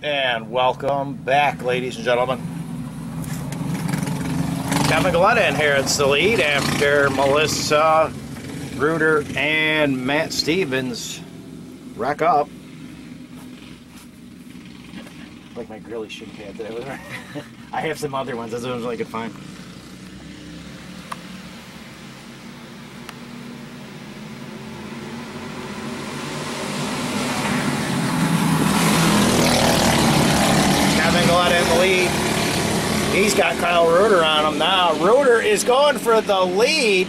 And welcome back, ladies and gentlemen. Kevin Galletta inherits the lead after Melissa, Reuter, and Matt Stevens wreck up. Like my girly shin pad that I was wearing. I have some other ones, those are the ones I could find. Kevin Galletta in the lead. He's got Kyle Reuter on him now. Reuter is going for the lead.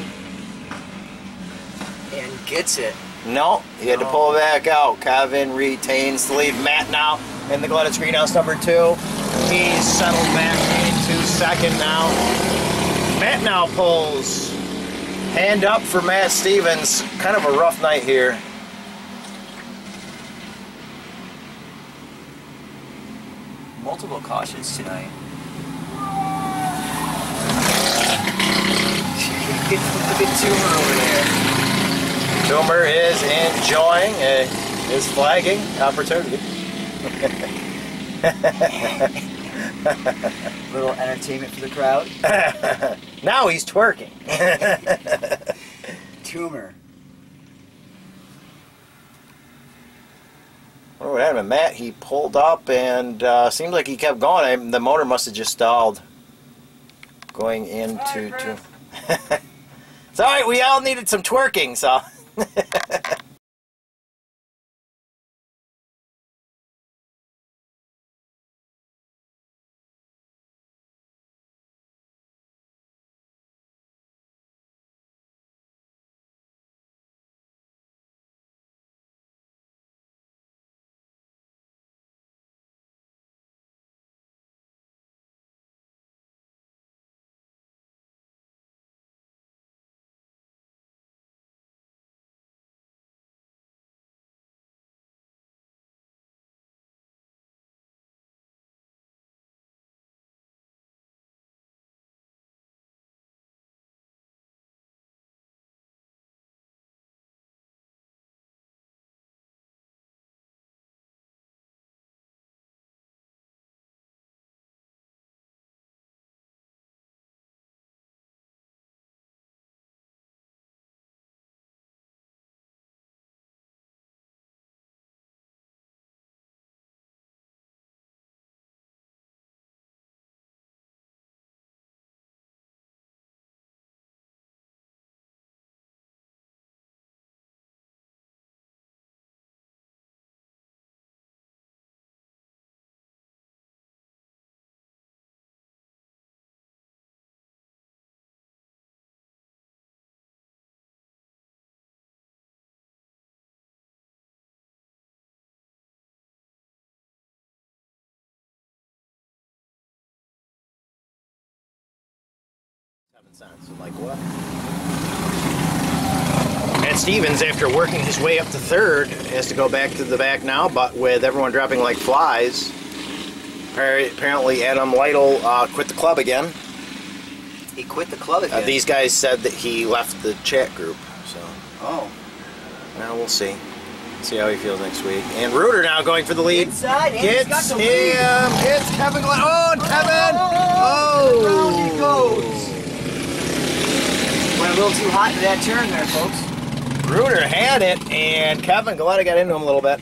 And gets it. No, he had to pull back out. Kevin retains the lead. Matt now in the Galletta Greenhouse number 2. He's settled back into second now. Matt now pulls. Hand up for Matt Stevens. Kind of a rough night here. Multiple cautions tonight. Look at Tumor over there. Tumor is enjoying his flagging opportunity. Little entertainment for the crowd. Now he's twerking. Tumor. What happened to Matt? He pulled up and seemed like he kept going. The motor must have just stalled. Going into... It's alright, we all needed some twerking, so... So like what? Matt Stevens, after working his way up to third, has to go back to the back now, but with everyone dropping like flies. Apparently Adam Lytle quit the club again. He quit the club again? These guys said that he left the chat group, so... Oh. Well, we'll see. See how he feels next week. And Reuter now going for the lead. Inside, Gets got the him! lead. It's Kevin Galletta. Oh, and Kevin! Oh! Around he goes. Went a little too hot into that turn there, folks. Reuter had it, and Kevin Galletta got into him a little bit.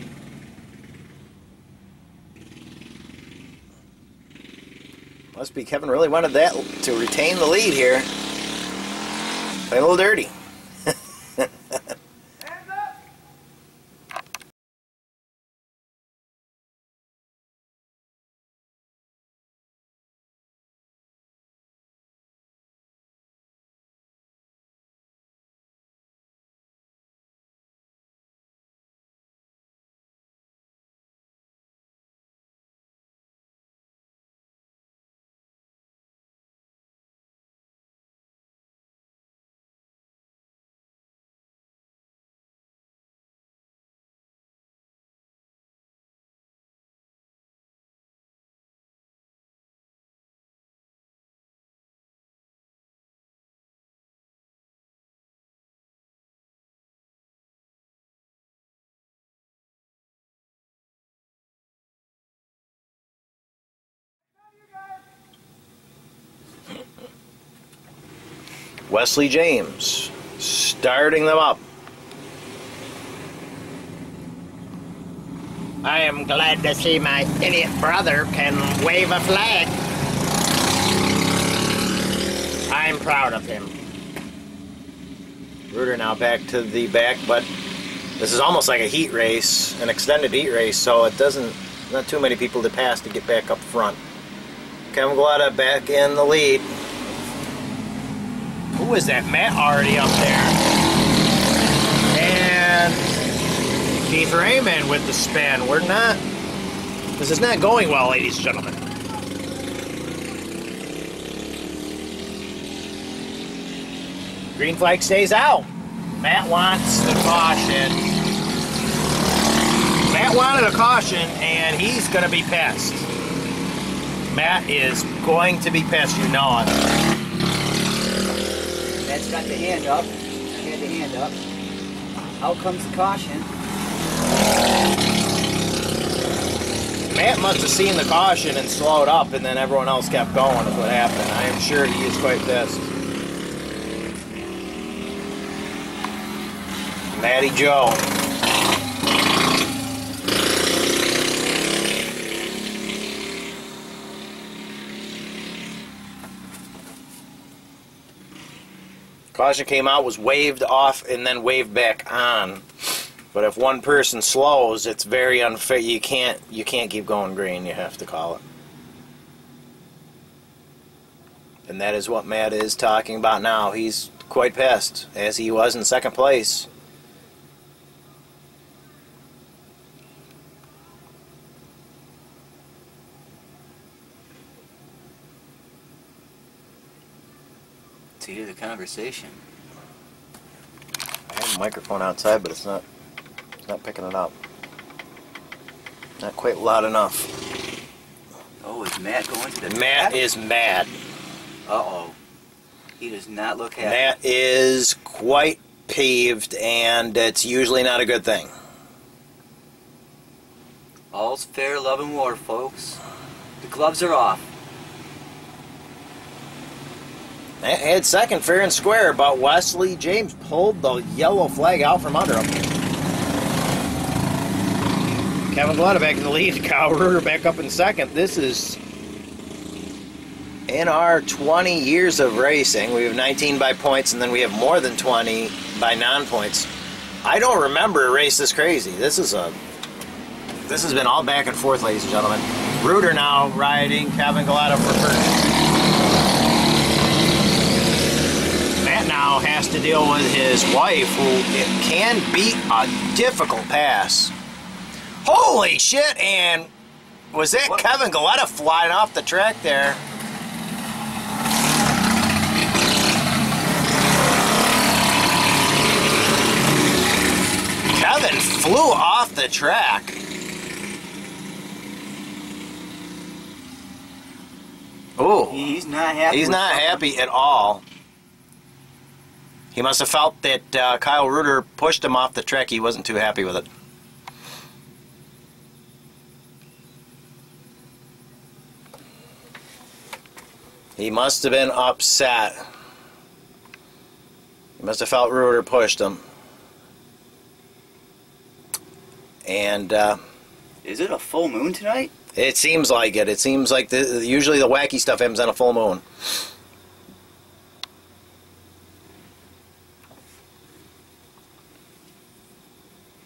Must be Kevin really wanted that to retain the lead here. Play a little dirty. Wesley James starting them up. I am glad to see my idiot brother can wave a flag. I'm proud of him. Reuter now back to the back, but this is almost like a heat race, an extended heat race, so it doesn't, not too many people to pass to get back up front. Kevin Galletta back in the lead. Who is that? Matt already up there. And Keith Raymond with the spin. This is not going well, ladies and gentlemen. Green flag stays out. Matt wants the caution. Matt wanted a caution, and he's going to be pissed. Matt is going to be pissed, you know it. Matt's got the hand up. Had the hand up. Out comes the caution. Matt must have seen the caution and slowed up, and then everyone else kept going is what happened. I am sure he is quite pissed. Matty Joe. Caution came out, was waved off, and then waved back on. But if one person slows, it's very unfair. You can't keep going green. You have to call it. And that is what Matt is talking about now. He's quite pissed, as he was in second place. To hear the conversation. I have a microphone outside, but it's not picking it up. Not quite loud enough. Oh, is Matt going to the Matt is mad. Uh-oh. He does not look happy. Matt is quite peeved, and it's usually not a good thing. All's fair, love, and war, folks. The gloves are off. Matt had second fair and square, but Wesley James pulled the yellow flag out from under him. Kevin Galletta back in the lead. Kyle Reuter back up in second. This is in our 20 years of racing. We have 19 by points, and then we have more than 20 by non-points. I don't remember a race this crazy. This has been all back and forth, ladies and gentlemen. Reuter now riding Kevin Galletta for first. Matt now has to deal with his wife, who it can be a difficult pass. Holy shit, and was that Kevin Galletta flying off the track there? Kevin flew off the track. Oh, He's not happy. he's not happy at all. He must have felt that Kyle Reuter pushed him off the track. He wasn't too happy with it. He must have been upset. He must have felt Reuter pushed him. And Is it a full moon tonight? it seems like it. It seems like usually the wacky stuff happens on a full moon.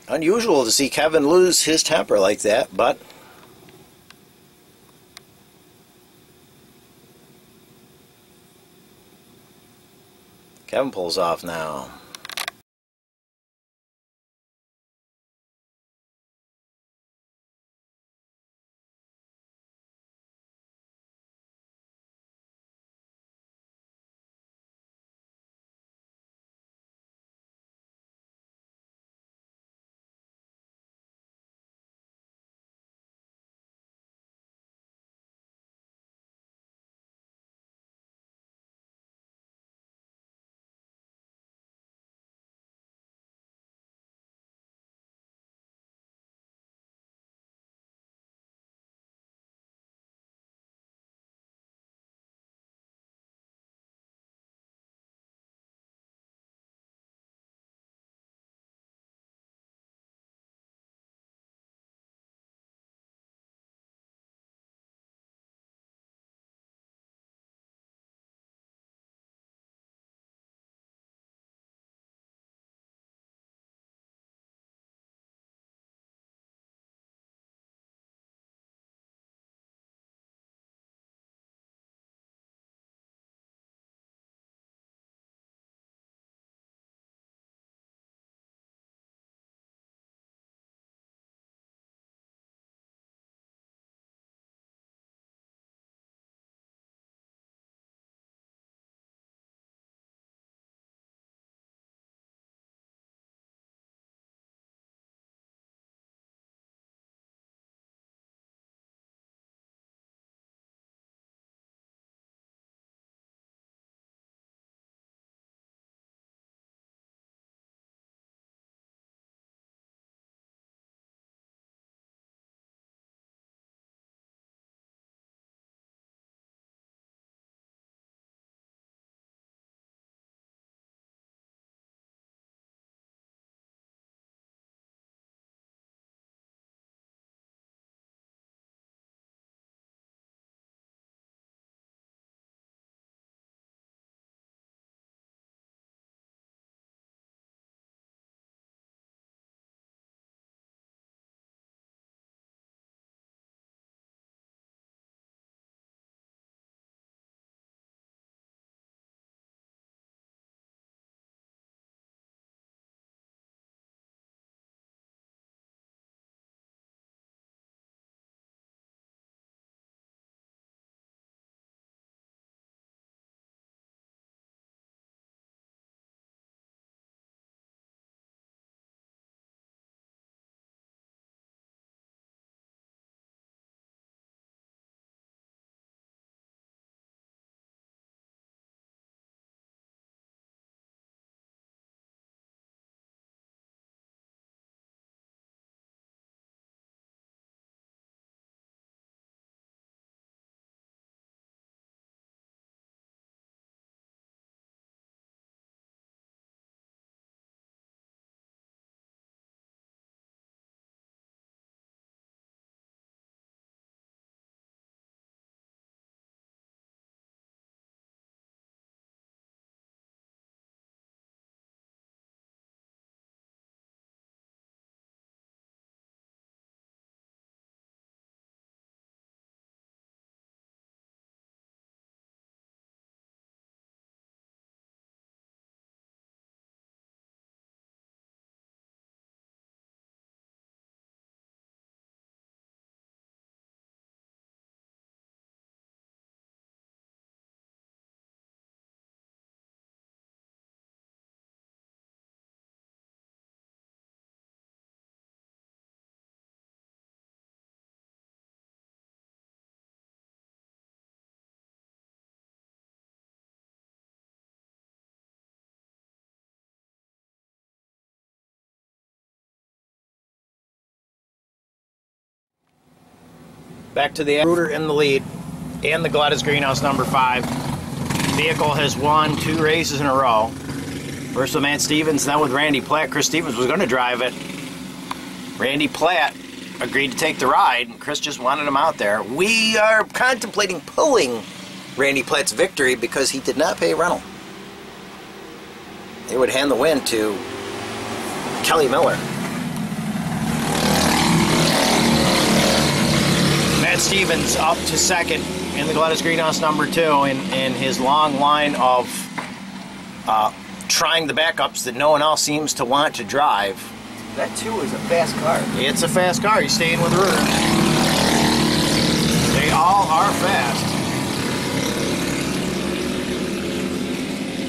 Unusual to see Kevin lose his temper like that, but Kevin pulls off now. Back to the Reuter in the lead, and the Galletta's Greenhouse number 5. Vehicle has won 2 races in a row. First with Matt Stevens, then with Randy Platt. Chris Stevens was going to drive it. Randy Platt agreed to take the ride, and Chris just wanted him out there. We are contemplating pulling Randy Platt's victory because he did not pay rental. It would hand the win to Kelly Miller. Matt Stevens up to second in the Galletta's Greenhouse number 2 in his long line of trying the backups that no one else seems to want to drive. That 2 is a fast car. It's a fast car. He's staying with Reuter. They all are fast.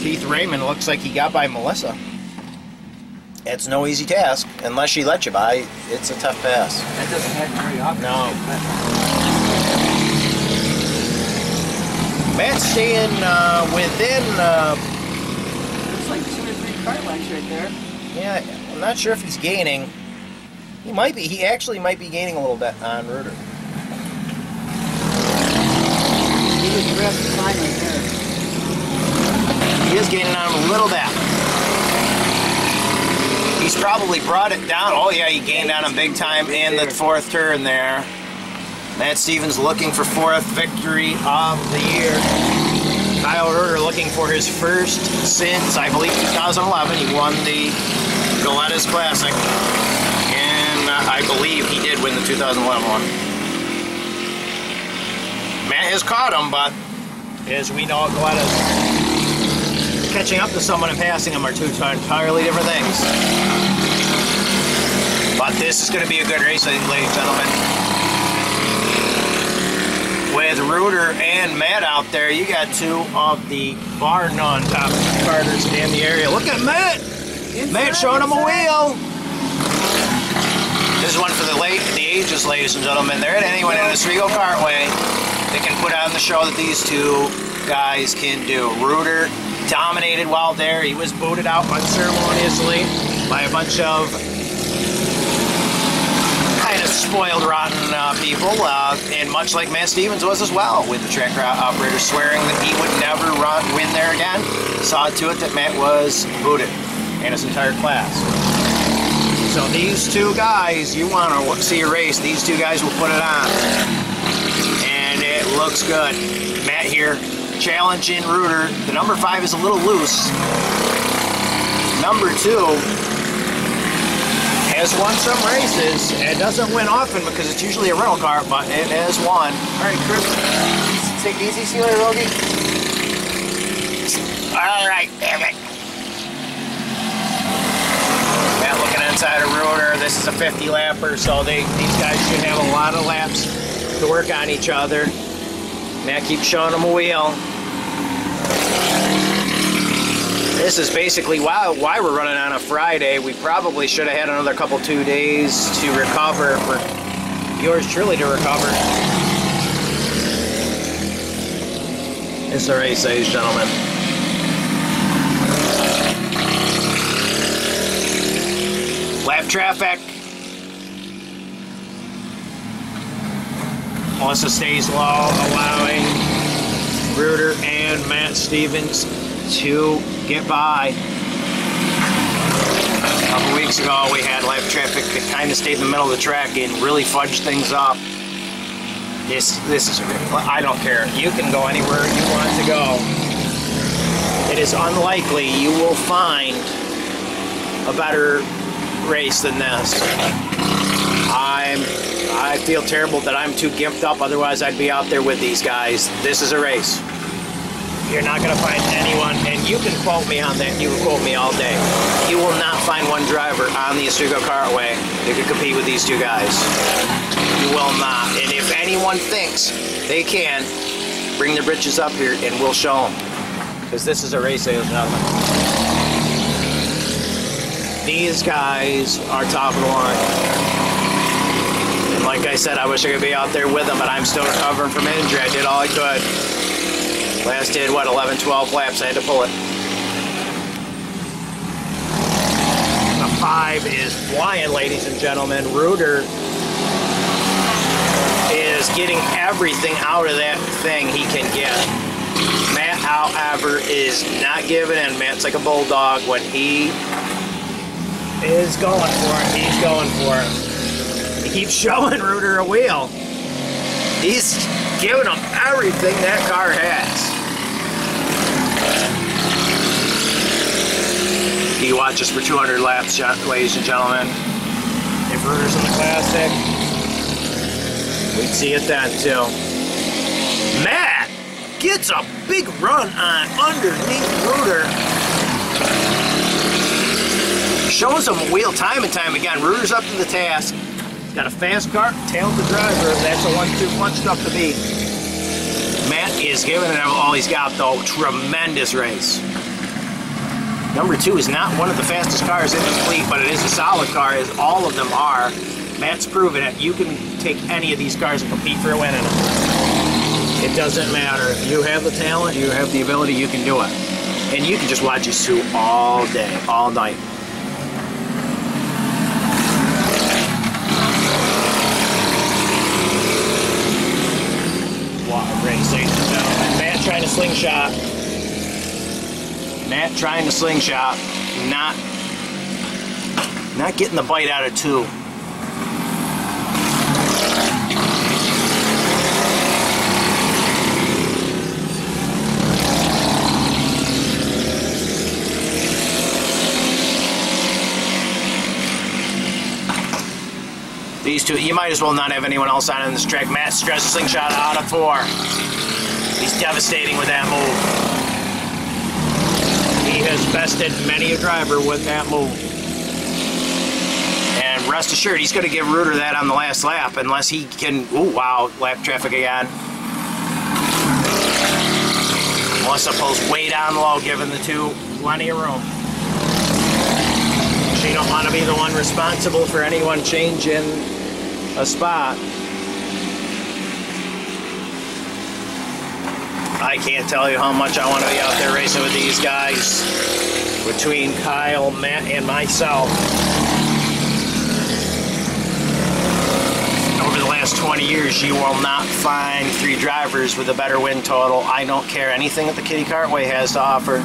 Keith Raymond looks like he got by Melissa. It's no easy task unless she lets you by. It's a tough pass. That doesn't happen very often. No. Matt's staying within. Looks like 2 or 3 car lengths right there. Yeah, I'm not sure if he's gaining. He might be. He actually might be gaining a little bit on Reuter. He was the rest of the line right there. He is gaining on him a little bit. He's probably brought it down. Oh yeah, he gained on him big time in the 4th turn there. Matt Stevens looking for 4th victory of the year. Kyle Reuter looking for his first since, I believe, 2011. He won the Galletta's Classic. And I believe he did win the 2011 one. Matt has caught him, but as we know at Galletta's, catching up to someone and passing him are 2 entirely different things. But this is going to be a good race, ladies and gentlemen. With Reuter and Matt out there, you got 2 of the bar none top karters in the area. Look at Matt! Matt showing him a wheel! This is one for the ages, ladies and gentlemen. There ain't anyone in the Oswego Kartway that can put on the show that these 2 guys can do. Reuter dominated while there. He was booted out unceremoniously by a bunch of kind of spoiled, rotten people, and much like Matt Stevens was as well, with the track operator swearing that he would never win there again. Saw to it that Matt was booted and his entire class. So these 2 guys, you want to see a race, these 2 guys will put it on. And it looks good. Matt here challenging Reuter. The number 5 is a little loose. Number 2 has won some races. It doesn't win often because it's usually a rental car, but it has won. All right, Chris, take it easy, see you later, Rogie. All right, damn it. Matt looking inside of Reuter. This is a 50 lapper, so these guys should have a lot of laps to work on each other. Matt keeps showing him a wheel. This is basically why we're running on a Friday. We probably should have had another 2 days to recover, for yours truly to recover. It's a race, ladies and gentlemen. Lap traffic. Melissa stays low, allowing Reuter and Matt Stevens to get by. A couple weeks ago we had live traffic that kind of stayed in the middle of the track and really fudged things up. This is, I don't care. You can go anywhere you want to go. It is unlikely you will find a better race than this. I feel terrible that I'm too gimped up, otherwise I'd be out there with these guys. This is a race. You're not going to find anyone, and you can quote me on that, you can quote me all day. You will not find one driver on the Oswego Kartway that can compete with these 2 guys. You will not. And if anyone thinks they can, bring their britches up here and we'll show them. Because this is a race, ladies and gentlemen. These guys are top of the line. And like I said, I wish I could be out there with them, but I'm still recovering from injury. I did all I could. Last did, what, 11, 12 laps. I had to pull it. The 5 is flying, ladies and gentlemen. Reuter is getting everything out of that thing he can get. Matt, however, is not giving in. Matt's like a bulldog. When he is going for it, he's going for it. He keeps showing Reuter a wheel. He's giving him everything that car has. He watches for 200 laps, ladies and gentlemen. If Reuter's in the Classic, we'd see it then too. Matt gets a big run on underneath Reuter. Shows him a wheel time and time again. Reuter's up to the task. Got a fast car, talented driver. That's a 1-2 punch tough to beat. Matt is giving it all he's got though. Tremendous race. Number 2 is not one of the fastest cars in the fleet, but it is a solid car, as all of them are. Matt's proven it. You can take any of these cars and compete for a win in them. It doesn't matter. If you have the talent, you have the ability, you can do it. And you can just watch these two all day, all night. Wow, race, ladies and gentlemen. Matt trying to slingshot. Matt trying to slingshot, not getting the bite out of 2. These two, you might as well not have anyone else on this track. Matt stretches slingshot out of 4. He's devastating with that move. He has bested many a driver with that move. And rest assured, he's going to give Reuter that on the last lap unless he can... Ooh, wow, lap traffic again. Melissa pulls way down low, giving the 2 plenty of room. She don't want to be the one responsible for anyone changing a spot. I can't tell you how much I want to be out there racing with these guys. Between Kyle, Matt, and myself. Over the last 20 years, you will not find 3 drivers with a better win total. I don't care anything that the Kitty Cartway has to offer. In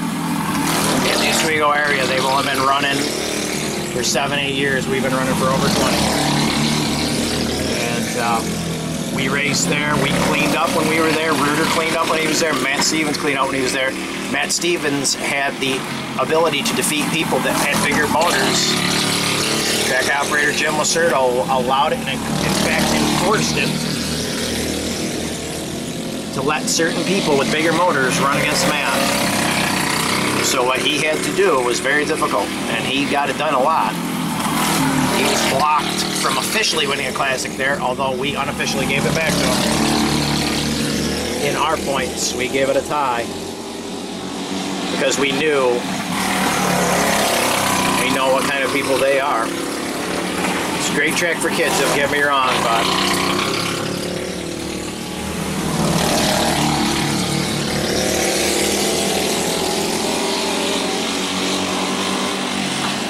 the Oswego area, they've only been running for 7-8 years. We've been running for over 20. And we raced there. We cleaned up when we were there. Reuter cleaned up when he was there. Matt Stevens cleaned up when he was there. Matt Stevens had the ability to defeat people that had bigger motors. Track operator Jim Lacerdo allowed it and in fact enforced it to let certain people with bigger motors run against Matt. So what he had to do was very difficult, and he got it done a lot. He was blocked from officially winning a Classic there, although we unofficially gave it back to him. In our points, we gave it a tie because we know what kind of people they are. It's a great track for kids, don't get me wrong, but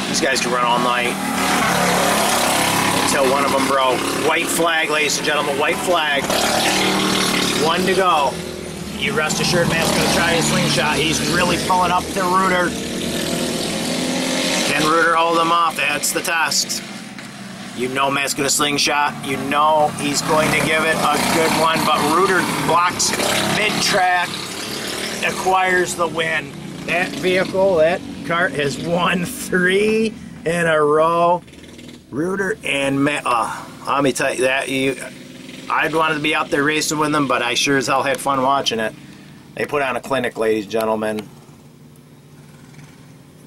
these guys can run all night until one of them broke. White flag, ladies and gentlemen, white flag. 1 to go. You rest assured Matt's going to try his slingshot. He's really pulling up to Reuter. Can Reuter hold him off? That's the test. You know Matt's going to slingshot. You know he's going to give it a good one, but Reuter blocks mid-track, acquires the win. That vehicle, that kart has won 3 in a row. Reuter and Matt, let me tell you that, I'd wanted to be out there racing with them, but I sure as hell had fun watching it. They put on a clinic, ladies and gentlemen.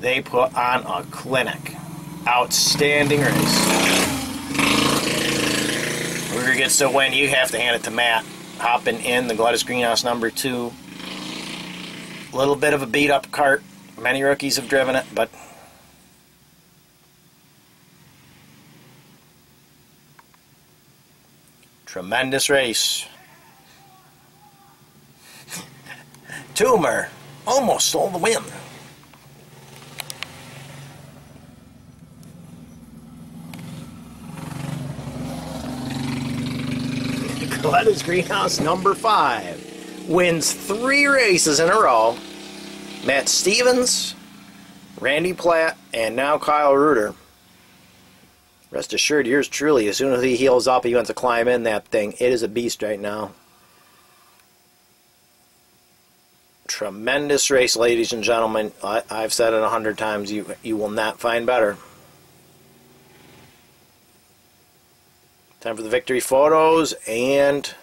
They put on a clinic. Outstanding race. Reuter gets the win. You have to hand it to Matt. Hopping in the Galletta Greenhouse number 2. A little bit of a beat-up kart. Many rookies have driven it, but tremendous race. Tumor almost stole the win. Gletta's Greenhouse number 5. Wins 3 races in a row. Matt Stevens, Randy Platt, and now Kyle Reuter. Rest assured, yours truly, as soon as he heals up, he wants to climb in that thing. It is a beast right now. Tremendous race, ladies and gentlemen. I've said it 100 times. You will not find better. Time for the victory photos and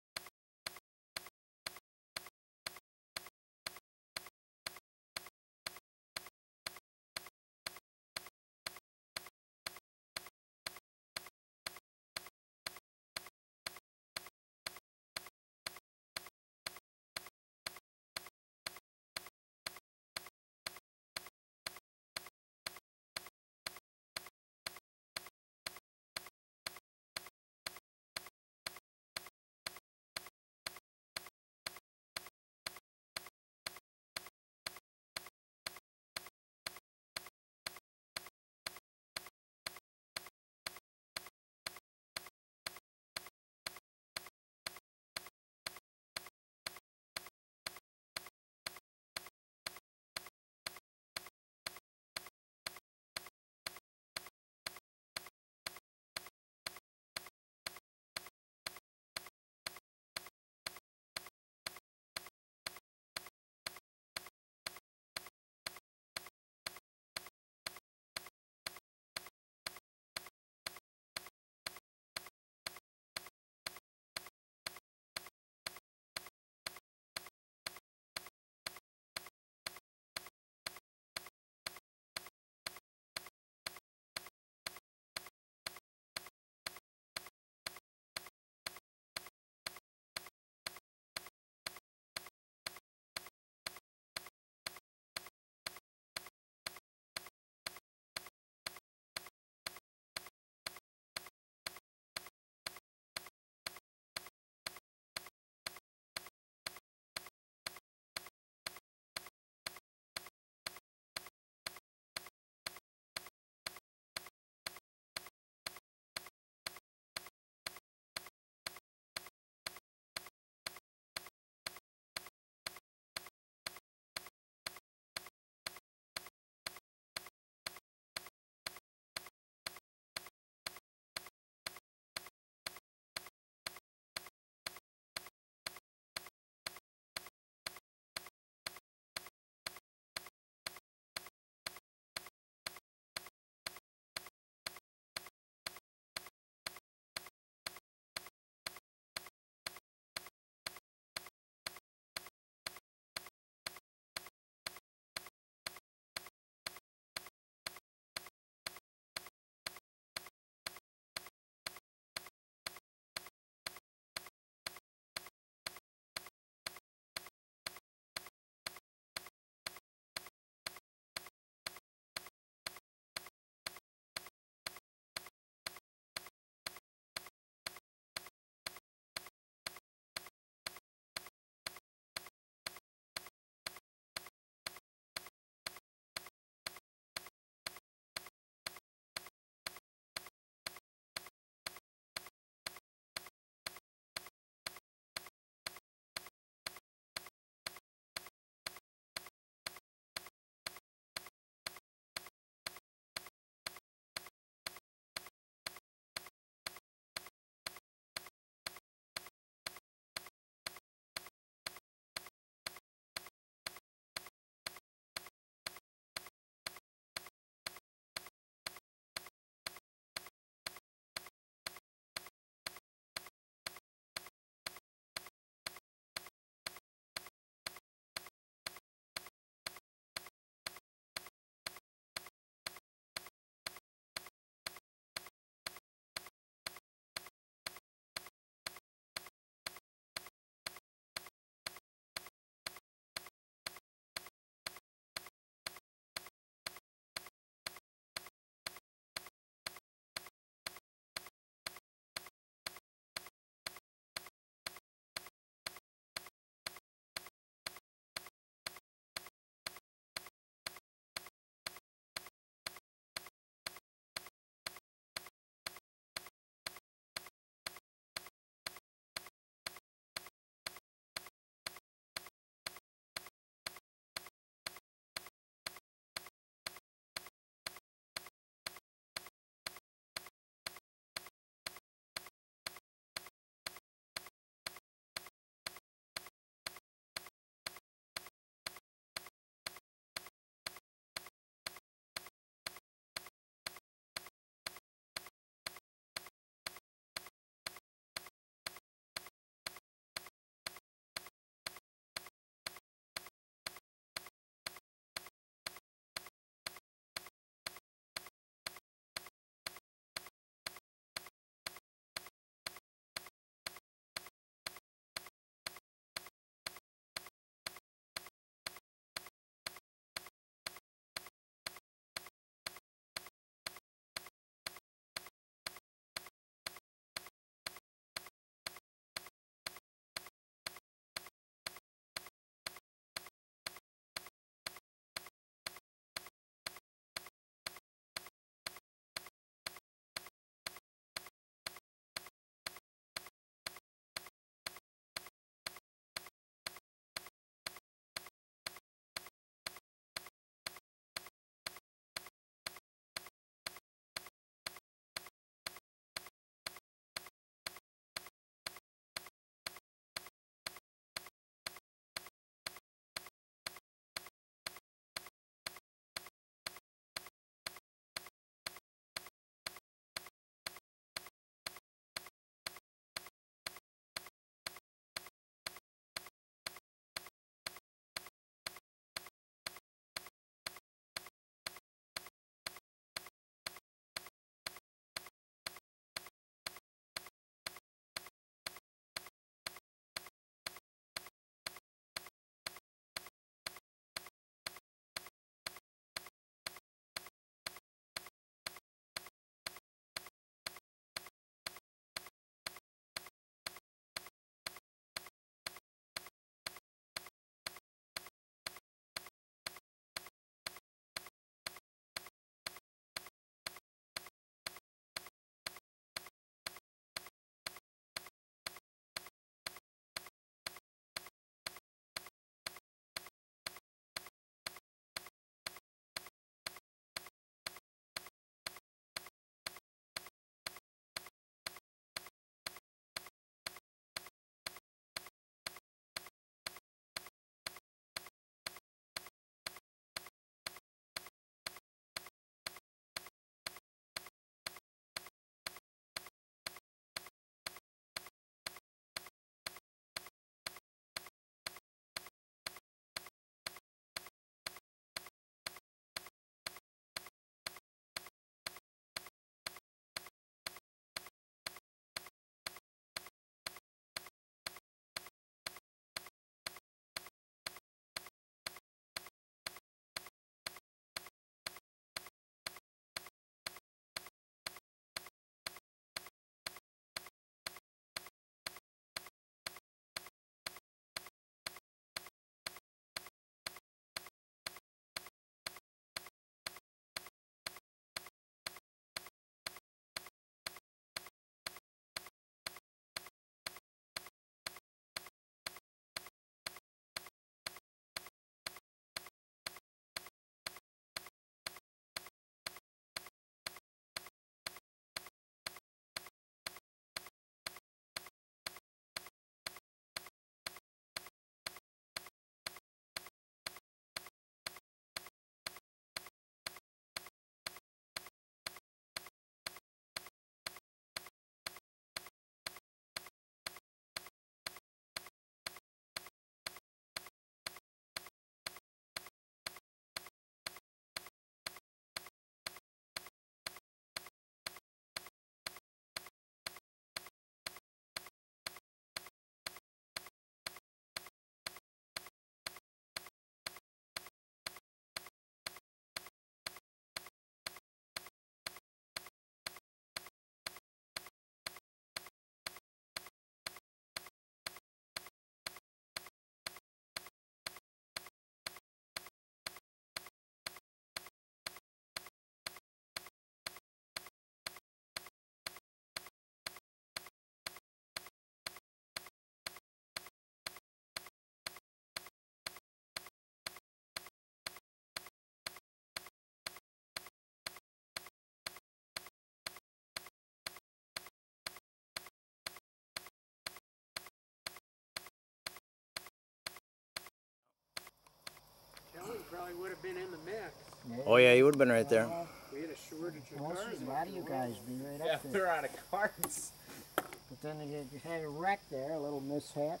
probably would have been in the mix. Oh yeah, you would have been right there. We had a shortage of Most cars. of a lot of you guys be right Yeah, up there. they're out of carts. But then you had a wreck there, a little mishap.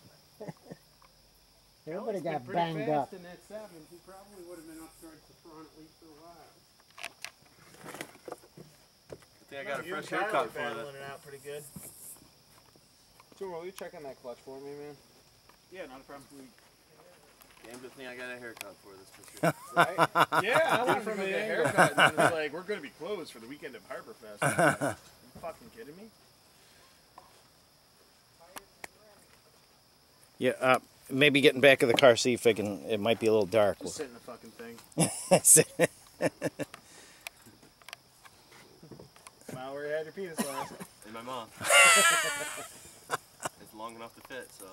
Everybody Alex been got pretty banged fast up. in that 7. He probably would have been up towards the front at least for a while. I think I got a fresh haircut for this. it out pretty good. Tumor, will you check on that clutch for me, man? Yeah, not a problem. Damn good thing I got a haircut for this picture. Right? Yeah, I went from a haircut and it was like, we're going to be closed for the weekend of HarborFest. Like, you fucking kidding me? Yeah, maybe getting back in the car, see if I can. It might be a little dark. Just sit in the fucking thing. Smile where you had your penis last. And my mom. It's long enough to fit, so.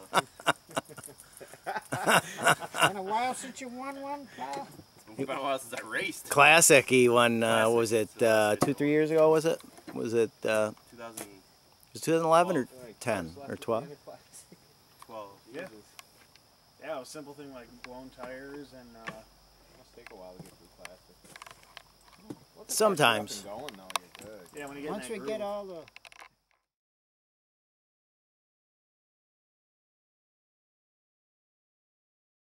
Been a while since you won one, pal? It's been a while since I raced. Classic. He won. Was it 2-3 years ago? Was it? Was it? 2012. Was it 2011 or 10 or 12? 12. Yeah. Yeah, a simple thing like blown tires and Must take a while to get through classic. Sometimes. Going though, you're good. yeah, when you get Once in that we get groove. all the